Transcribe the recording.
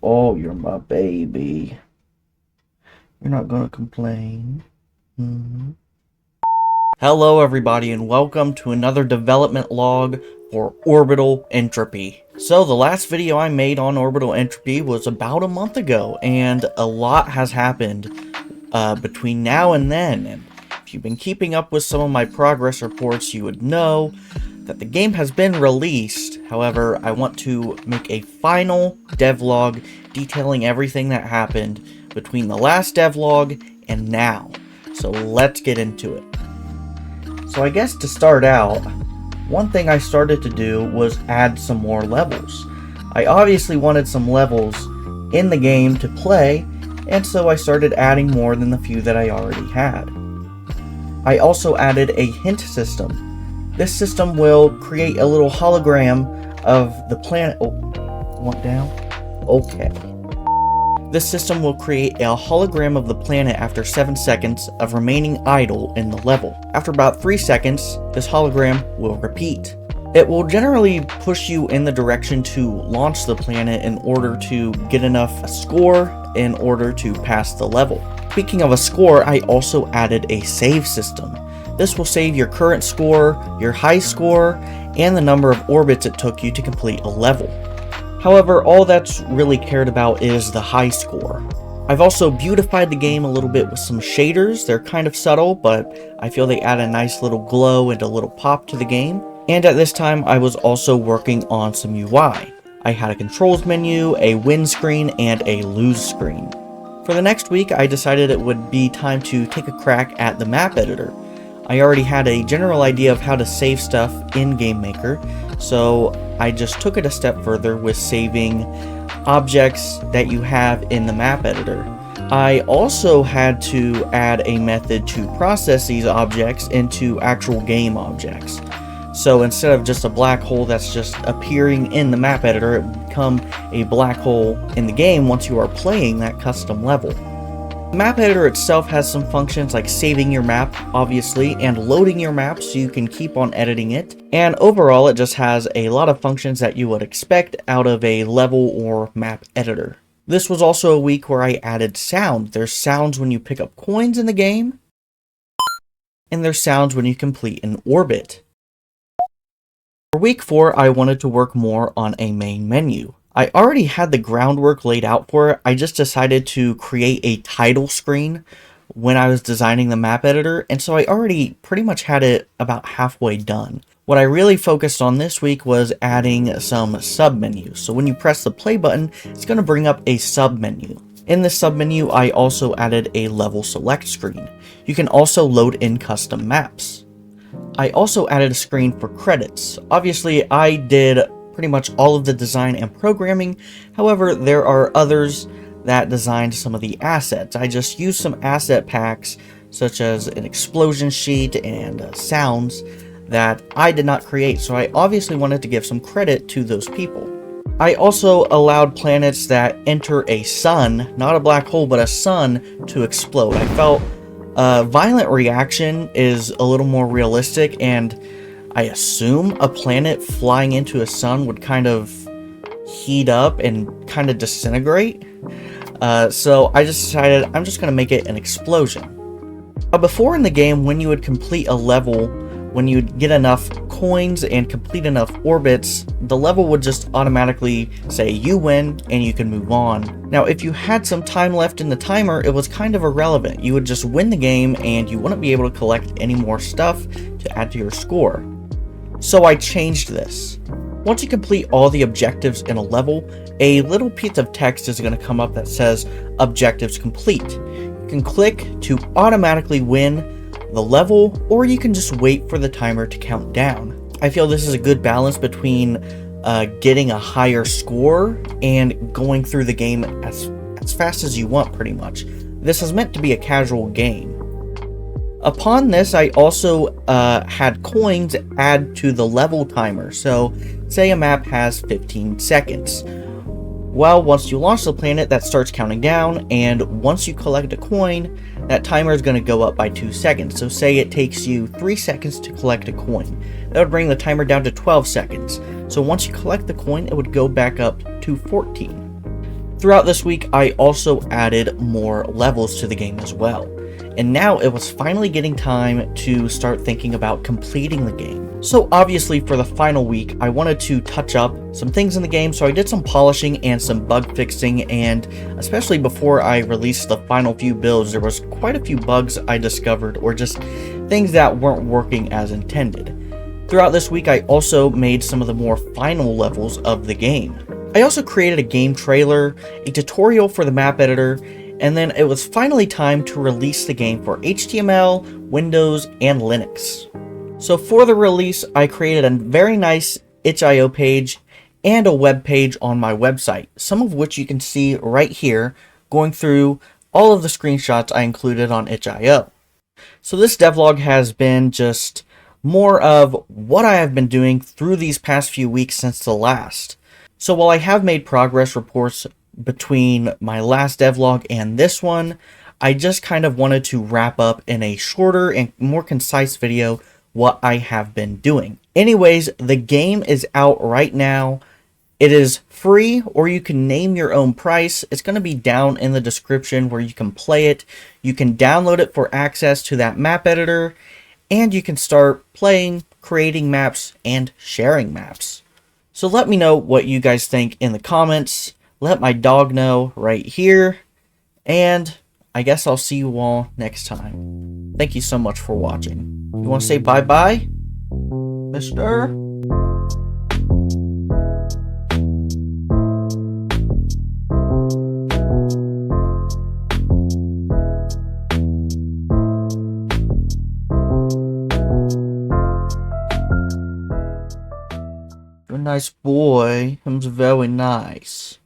Oh, you're my baby. You're not gonna complain. Hello everybody and welcome to another development log for Orbital Entropy. So the last video I made on Orbital Entropy was about a month ago, and a lot has happened between now and then. And if you've been keeping up with some of my progress reports, you would know that the game has been released. However, I want to make a final devlog detailing everything that happened between the last devlog and now. So let's get into it. So I guess to start out, one thing I started to do was add some more levels. I obviously wanted some levels in the game to play, and so I started adding more than the few that I already had. I also added a hint system. This system will create a little hologram of the planet. Oh, want down? Okay. This system will create a hologram of the planet after 7 seconds of remaining idle in the level. After about 3 seconds, this hologram will repeat. It will generally push you in the direction to launch the planet in order to get enough score in order to pass the level. Speaking of a score, I also added a save system. This will save your current score, your high score, and the number of orbits it took you to complete a level. However, all that's really cared about is the high score. I've also beautified the game a little bit with some shaders. They're kind of subtle, but I feel they add a nice little glow and a little pop to the game. And at this time, I was also working on some UI. I had a controls menu, a win screen, and a lose screen. For the next week, I decided it would be time to take a crack at the map editor. I already had a general idea of how to save stuff in Game Maker, so I just took it a step further with saving objects that you have in the map editor. I also had to add a method to process these objects into actual game objects. So instead of just a black hole that's just appearing in the map editor, it would become a black hole in the game once you are playing that custom level. The map editor itself has some functions like saving your map, obviously, and loading your map so you can keep on editing it. And overall, it just has a lot of functions that you would expect out of a level or map editor. This was also a week where I added sound. There's sounds when you pick up coins in the game, and there's sounds when you complete an orbit. For week 4, I wanted to work more on a main menu. I already had the groundwork laid out for it. I just decided to create a title screen when I was designing the map editor, and so I already pretty much had it about halfway done. What I really focused on this week was adding some submenus. So when you press the play button, it's going to bring up a submenu. In the submenu, I also added a level select screen. You can also load in custom maps. I also added a screen for credits. Obviously, I did pretty much all of the design and programming. However, there are others that designed some of the assets. I just used some asset packs, such as an explosion sheet and sounds, that I did not create, so I obviously wanted to give some credit to those people. I also allowed planets that enter a sun, not a black hole, but a sun, to explode. I felt a violent reaction is a little more realistic, and I assume a planet flying into a sun would kind of heat up and kind of disintegrate. So I just decided I'm just going to make it an explosion. Before in the game, when you would complete a level, when you'd get enough coins and complete enough orbits, the level would just automatically say you win and you can move on. Now, if you had some time left in the timer, it was kind of irrelevant. You would just win the game and you wouldn't be able to collect any more stuff to add to your score. So I changed this. Once you complete all the objectives in a level, a little piece of text is going to come up that says objectives complete. You can click to automatically win the level, or you can just wait for the timer to count down. I feel this is a good balance between getting a higher score and going through the game as fast as you want, pretty much. This is meant to be a casual game. Upon this, I also had coins add to the level timer. So, say a map has 15 seconds. Well, once you launch the planet, that starts counting down, and once you collect a coin, that timer is going to go up by 2 seconds. So say it takes you 3 seconds to collect a coin. That would bring the timer down to 12 seconds. So once you collect the coin, it would go back up to 14. Throughout this week, I also added more levels to the game as well. And now it was finally getting time to start thinking about completing the game. So obviously for the final week, I wanted to touch up some things in the game, so I did some polishing and some bug fixing, and especially before I released the final few builds, there was quite a few bugs I discovered, or just things that weren't working as intended. Throughout this week, I also made some of the more final levels of the game. I also created a game trailer, a tutorial for the map editor, and then it was finally time to release the game for HTML, Windows, and Linux. So for the release, I created a very nice itch.io page and a web page on my website, some of which you can see right here, going through all of the screenshots I included on itch.io. So this devlog has been just more of what I have been doing through these past few weeks since the last. So while I have made progress reports between my last devlog and this one, I just kind of wanted to wrap up in a shorter and more concise video what I have been doing. Anyways, the game is out right now. It is free, or you can name your own price. It's going to be down in the description where you can play it. You can download it for access to that map editor, and you can start playing, creating maps, and sharing maps. So let me know what you guys think in the comments. Let my dog know right here. And I guess I'll see you all next time. Thank you so much for watching. You want to say bye-bye, mister? You're a nice boy. Him's very nice.